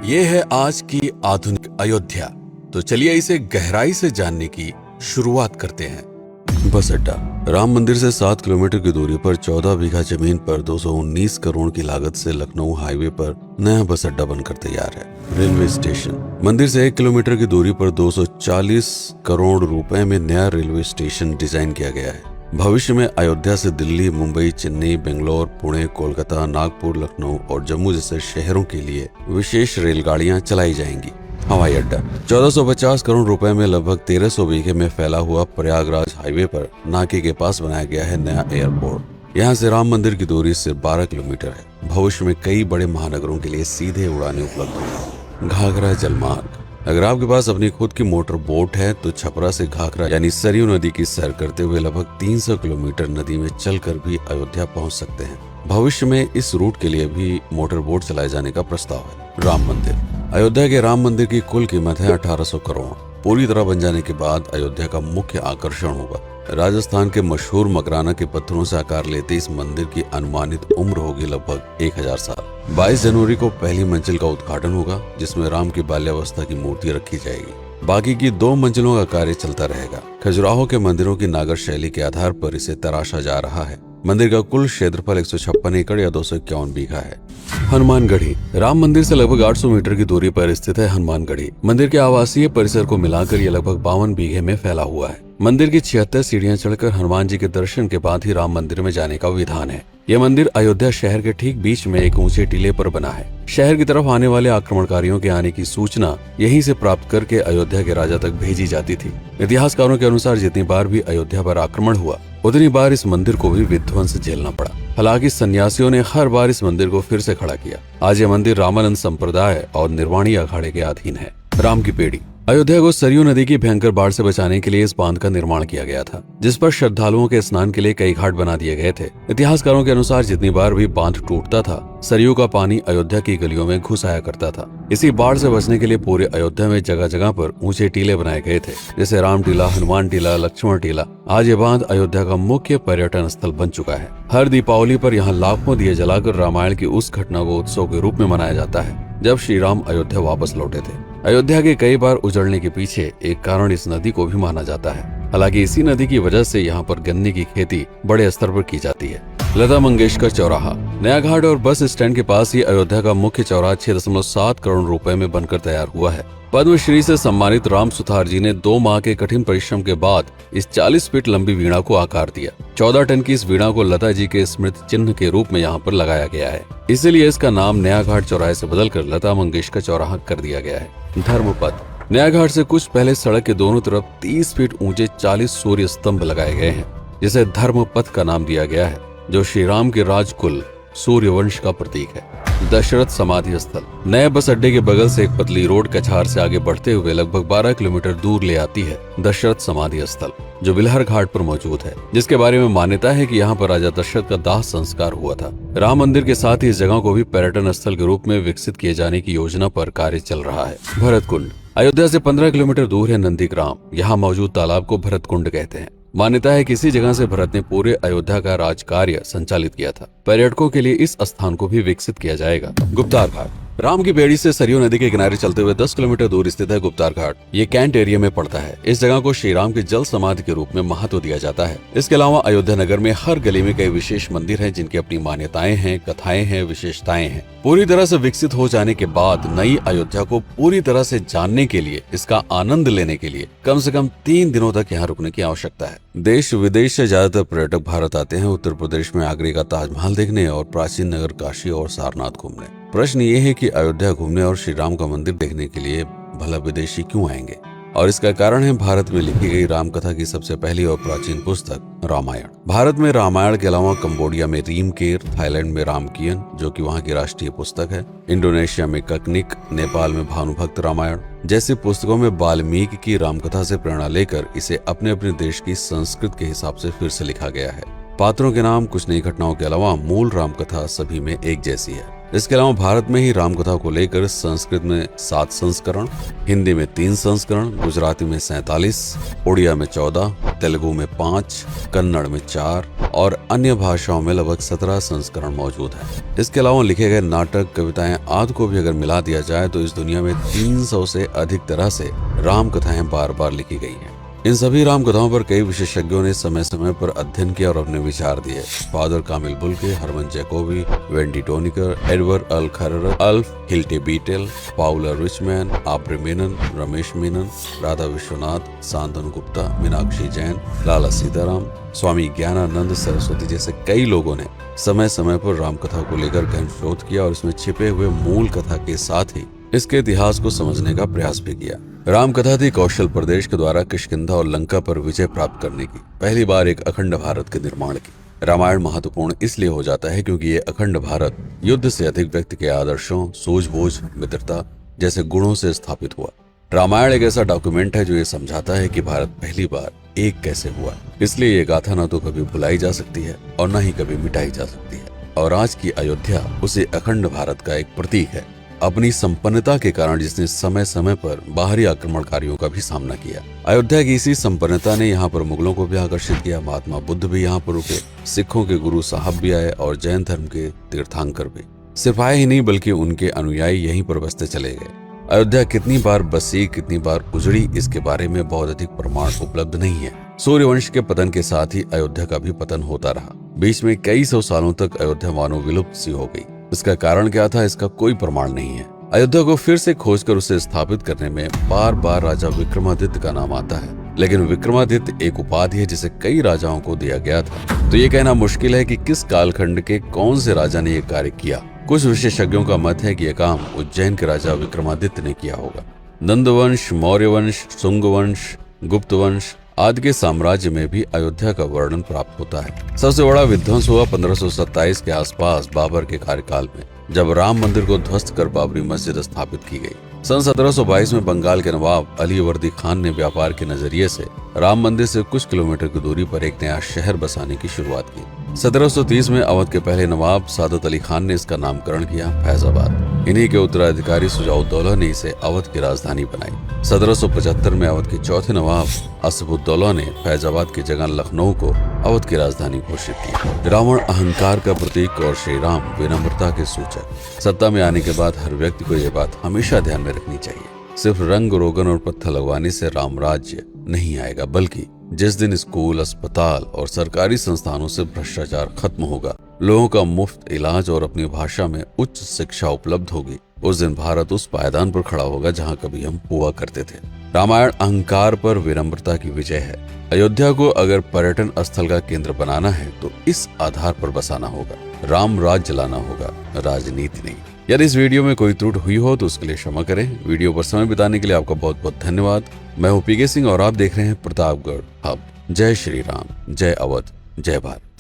ये है आज की आधुनिक अयोध्या। तो चलिए इसे गहराई से जानने की शुरुआत करते हैं। बस अड्डा। राम मंदिर से 7 किलोमीटर की दूरी पर 14 बीघा जमीन पर 219 करोड़ की लागत से लखनऊ हाईवे पर नया बस अड्डा बनकर तैयार है। Railway station. मंदिर से 1 किलोमीटर की दूरी पर 240 करोड़ रुपए में नया रेलवे स्टेशन डिजाइन किया गया है। भविष्य में अयोध्या से दिल्ली, मुंबई, चेन्नई, बेंगलोर, पुणे, कोलकाता, नागपुर, लखनऊ और जम्मू जैसे शहरों के लिए विशेष रेलगाड़ियां चलाई जाएंगी। हवाई अड्डा। 1450 करोड़ रुपए में लगभग 1300 बीघे में फैला हुआ प्रयागराज हाईवे पर नाके के पास बनाया गया है नया एयरपोर्ट। यहाँ से राम मंदिर की दूरी सिर्फ 12 किलोमीटर है। भविष्य में कई बड़े महानगरों के लिए सीधे उड़ानें उपलब्ध होंगी। घाघरा जलमार्ग। अगर आपके पास अपनी खुद की मोटर बोट है तो छपरा से घाघरा यानी सरयू नदी की सैर करते हुए लगभग 300 किलोमीटर नदी में चलकर भी अयोध्या पहुंच सकते हैं। भविष्य में इस रूट के लिए भी मोटर बोट चलाए जाने का प्रस्ताव है। राम मंदिर। अयोध्या के राम मंदिर की कुल कीमत है 1800 करोड़। पूरी तरह बन जाने के बाद अयोध्या का मुख्य आकर्षण होगा। राजस्थान के मशहूर मकराना के पत्थरों से आकार लेते इस मंदिर की अनुमानित उम्र होगी लगभग 1000 साल। 22 जनवरी को पहली मंजिल का उद्घाटन होगा, जिसमें राम की बाल्यावस्था की मूर्ति रखी जाएगी। बाकी की 2 मंजिलों का कार्य चलता रहेगा। खजुराहो के मंदिरों की नागर शैली के आधार पर इसे तराशा जा रहा है। मंदिर का कुल क्षेत्रफल 156 एकड़ या 251 बीघा है। हनुमानगढ़ी। राम मंदिर से लगभग 800 मीटर की दूरी पर स्थित है हनुमानगढ़ी। मंदिर के आवासीय परिसर को मिलाकर यह लगभग 52 बीघे में फैला हुआ है। मंदिर की 76 सीढ़ियां चढ़कर हनुमान जी के दर्शन के बाद ही राम मंदिर में जाने का विधान है। यह मंदिर अयोध्या शहर के ठीक बीच में एक ऊंचे टीले पर बना है। शहर की तरफ आने वाले आक्रमणकारियों के आने की सूचना यहीं से प्राप्त करके अयोध्या के राजा तक भेजी जाती थी। इतिहासकारों के अनुसार जितनी बार भी अयोध्या पर आक्रमण हुआ उतनी बार इस मंदिर को भी विध्वंस झेलना पड़ा। हालांकि सन्यासियों ने हर बार इस मंदिर को फिर से खड़ा किया। आज यह मंदिर रामानंद संप्रदाय और निर्वाणी अखाड़े के अधीन है। राम की पेड़ी। अयोध्या को सरयू नदी की भयंकर बाढ़ से बचाने के लिए इस बांध का निर्माण किया गया था, जिस पर श्रद्धालुओं के स्नान के लिए कई घाट बना दिए गए थे। इतिहासकारों के अनुसार जितनी बार भी बांध टूटता था, सरयू का पानी अयोध्या की गलियों में घुस आया करता था। इसी बाढ़ से बचने के लिए पूरे अयोध्या में जगह जगह पर ऊंचे टीले बनाए गए थे, जैसे राम टीला, हनुमान टीला, लक्ष्मण टीला। आज ये बांध अयोध्या का मुख्य पर्यटन स्थल बन चुका है। हर दीपावली पर यहाँ लाखों दिए जलाकर रामायण की उस घटना को उत्सव के रूप में मनाया जाता है जब श्री राम अयोध्या वापस लौटे थे। अयोध्या के कई बार उजड़ने के पीछे एक कारण इस नदी को भी माना जाता है। हालांकि इसी नदी की वजह से यहाँ पर गन्ने की खेती बड़े स्तर पर की जाती है। लता मंगेशकर चौराहा। नया घाट और बस स्टैंड के पास ही अयोध्या का मुख्य चौराहा 6.7 करोड़ रुपए में बनकर तैयार हुआ है। पद्मश्री से सम्मानित राम सुथार जी ने 2 माह के कठिन परिश्रम के बाद इस 40 फीट लंबी वीणा को आकार दिया। 14 टन की इस वीणा को लता जी के स्मृति चिन्ह के रूप में यहाँ पर लगाया गया है। इसीलिए इसका नाम नया घाट चौराहे से बदलकर लता मंगेशकर चौराहा कर दिया गया है। धर्मपथ। नया घाट से कुछ पहले सड़क के दोनों तरफ 30 फीट ऊंचे 40 सूर्य स्तंभ लगाए गए हैं, जिसे धर्मपथ का नाम दिया गया है, जो श्री राम के राजकुल सूर्यवंश का प्रतीक है। दशरथ समाधि स्थल। नए बस अड्डे के बगल से एक पतली रोड कछार से आगे बढ़ते हुए लगभग 12 किलोमीटर दूर ले आती है दशरथ समाधि स्थल, जो बिलहर घाट पर मौजूद है, जिसके बारे में मान्यता है कि यहाँ पर राजा दशरथ का दाह संस्कार हुआ था। राम मंदिर के साथ ही इस जगह को भी पर्यटन स्थल के रूप में विकसित किए जाने की योजना पर कार्य चल रहा है। भरत कुंड। अयोध्या से 15 किलोमीटर दूर है नंदीग्राम। यहाँ मौजूद तालाब को भरत कुंड कहते हैं। मान्यता है कि इसी जगह से भरत ने पूरे अयोध्या का राज कार्य संचालित किया था। पर्यटकों के लिए इस स्थान को भी विकसित किया जाएगा। गुप्तार घाट। राम की बेड़ी से सरयू नदी के किनारे चलते हुए 10 किलोमीटर दूर स्थित है गुप्तार घाट। ये कैंट एरिया में पड़ता है। इस जगह को श्री राम के जल समाधि के रूप में महत्व दिया जाता है। इसके अलावा अयोध्या नगर में हर गली में कई विशेष मंदिर हैं, जिनकी अपनी मान्यताएं हैं, कथाएं हैं, विशेषताएं हैं। पूरी तरह से विकसित हो जाने के बाद नई अयोध्या को पूरी तरह से जानने के लिए, इसका आनंद लेने के लिए कम से कम 3 दिनों तक यहाँ रुकने की आवश्यकता है। देश विदेश से ज्यादातर पर्यटक भारत आते हैं उत्तर प्रदेश में आगरे का ताजमहल देखने और प्राचीन नगर काशी और सारनाथ घूमने। प्रश्न ये है कि अयोध्या घूमने और श्री राम का मंदिर देखने के लिए भला विदेशी क्यों आएंगे? और इसका कारण है भारत में लिखी गई राम कथा की सबसे पहली और प्राचीन पुस्तक रामायण। भारत में रामायण के अलावा कंबोडिया में रीमकेर, थाईलैंड में रामकियन, जो कि वहाँ की राष्ट्रीय पुस्तक है, इंडोनेशिया में ककनिक, नेपाल में भानुभक्त रामायण जैसी पुस्तकों में वाल्मीकि की रामकथा से प्रेरणा लेकर इसे अपने अपने देश की संस्कृति के हिसाब से फिर से लिखा गया है। पात्रों के नाम, कुछ नई घटनाओं के अलावा मूल रामकथा सभी में एक जैसी है। इसके अलावा भारत में ही रामकथा को लेकर संस्कृत में 7 संस्करण, हिंदी में 3 संस्करण, गुजराती में 47, उड़िया में 14, तेलुगु में 5, कन्नड़ में 4 और अन्य भाषाओं में लगभग 17 संस्करण मौजूद है। इसके अलावा लिखे गए नाटक, कविताएं आदि को भी अगर मिला दिया जाए तो इस दुनिया में 300 से अधिक तरह से राम कथाएं बार बार लिखी गई हैं। इन सभी राम कथाओं पर कई विशेषज्ञों ने समय समय पर अध्ययन किया और अपने विचार दिए। Father Camille Bulcke, Hermann Jacobi, Wendy Doniger, Edward अल खरर, Alf Hiltebeitel, Paula Richman, Aubrey Menen, Ramesh Menon, Radha Vishwanath, Shantanu Gupta, Meenakshi Jain, Lala Sitaram, Swami Gyanananda Saraswati जैसे कई लोगों ने समय समय पर रामकथा को लेकर गहन शोध किया और इसमें छिपे हुए मूल कथा के साथ ही इसके इतिहास को समझने का प्रयास भी किया। रामकथा थी कौशल प्रदेश के द्वारा किष्किंधा और लंका पर विजय प्राप्त करने की पहली बार एक अखंड भारत के निर्माण की। रामायण महत्वपूर्ण इसलिए हो जाता है क्योंकि ये अखंड भारत युद्ध से अधिक व्यक्ति के आदर्शों, सूझबूझ, मित्रता जैसे गुणों से स्थापित हुआ। रामायण एक ऐसा डॉक्यूमेंट है जो ये समझाता है कि भारत पहली बार एक कैसे हुआ। इसलिए ये गाथा न तो कभी भुलाई जा सकती है और न ही कभी मिटाई जा सकती है। और आज की अयोध्या उसे अखंड भारत का एक प्रतीक है, अपनी संपन्नता के कारण जिसने समय समय पर बाहरी आक्रमणकारियों का भी सामना किया। अयोध्या की इसी संपन्नता ने यहाँ पर मुगलों को भी आकर्षित किया। महात्मा बुद्ध भी यहाँ पर रुके, सिखों के गुरु साहब भी आए और जैन धर्म के तीर्थंकर भी। सिर्फ आए ही नहीं बल्कि उनके अनुयायी यहीं पर बसते चले गए। अयोध्या कितनी बार बसी, कितनी बार उजड़ी, इसके बारे में बहुत अधिक प्रमाण उपलब्ध नहीं है। सूर्यवंश के पतन के साथ ही अयोध्या का भी पतन होता रहा। बीच में कई सौ सालों तक अयोध्या मानो विलुप्त सी हो गई। इसका कारण क्या था, इसका कोई प्रमाण नहीं है। अयोध्या को फिर से खोजकर उसे स्थापित करने में बार बार राजा विक्रमादित्य का नाम आता है, लेकिन विक्रमादित्य एक उपाधि है जिसे कई राजाओं को दिया गया था। तो ये कहना मुश्किल है कि किस कालखंड के कौन से राजा ने ये कार्य किया। कुछ विशेषज्ञों का मत है कि यह काम उज्जैन के राजा विक्रमादित्य ने किया होगा। नंदवंश, मौर्य वंश, शुंग वंश, गुप्त वंश आदि के साम्राज्य में भी अयोध्या का वर्णन प्राप्त होता है। सबसे बड़ा विध्वंस हुआ 1527 के आसपास बाबर के कार्यकाल में, जब राम मंदिर को ध्वस्त कर बाबरी मस्जिद स्थापित की गई। सन 1722 में बंगाल के नवाब अलीवर्दी खान ने व्यापार के नजरिए से राम मंदिर से कुछ किलोमीटर की दूरी पर एक नया शहर बसाने की शुरुआत की। 1730 में अवध के पहले नवाब सादत अली खान ने इसका नामकरण किया फैजाबाद। इन्हीं के उत्तराधिकारी सुजाउद्दौला ने इसे अवध की राजधानी बनाई। 1775 में अवध के चौथे नवाब असफुद्दौला ने फैजाबाद की जगह लखनऊ को अवध की राजधानी घोषित की। रावण अहंकार का प्रतीक और श्री राम विनम्रता के सूचक। सत्ता में आने के बाद हर व्यक्ति को यह बात हमेशा ध्यान में रखनी चाहिए, सिर्फ रंग रोगन और पत्थर लगवाने से राम राज्य नहीं आएगा, बल्कि जिस दिन स्कूल, अस्पताल और सरकारी संस्थानों से भ्रष्टाचार खत्म होगा, लोगों का मुफ्त इलाज और अपनी भाषा में उच्च शिक्षा उपलब्ध होगी, उस दिन भारत उस पायदान पर खड़ा होगा जहां कभी हम हुआ करते थे। रामायण अहंकार पर विनम्रता की विजय है। अयोध्या को अगर पर्यटन स्थल का केंद्र बनाना है तो इस आधार पर बसाना होगा, राम राज्य लाना होगा, राजनीति नहीं। यदि इस वीडियो में कोई त्रुटि हुई हो तो उसके लिए क्षमा करें। वीडियो पर समय बिताने के लिए आपका बहुत बहुत धन्यवाद। मैं हूं पीके सिंह और आप देख रहे हैं प्रतापगढ़ हब। जय श्री राम, जय अवध, जय भारत।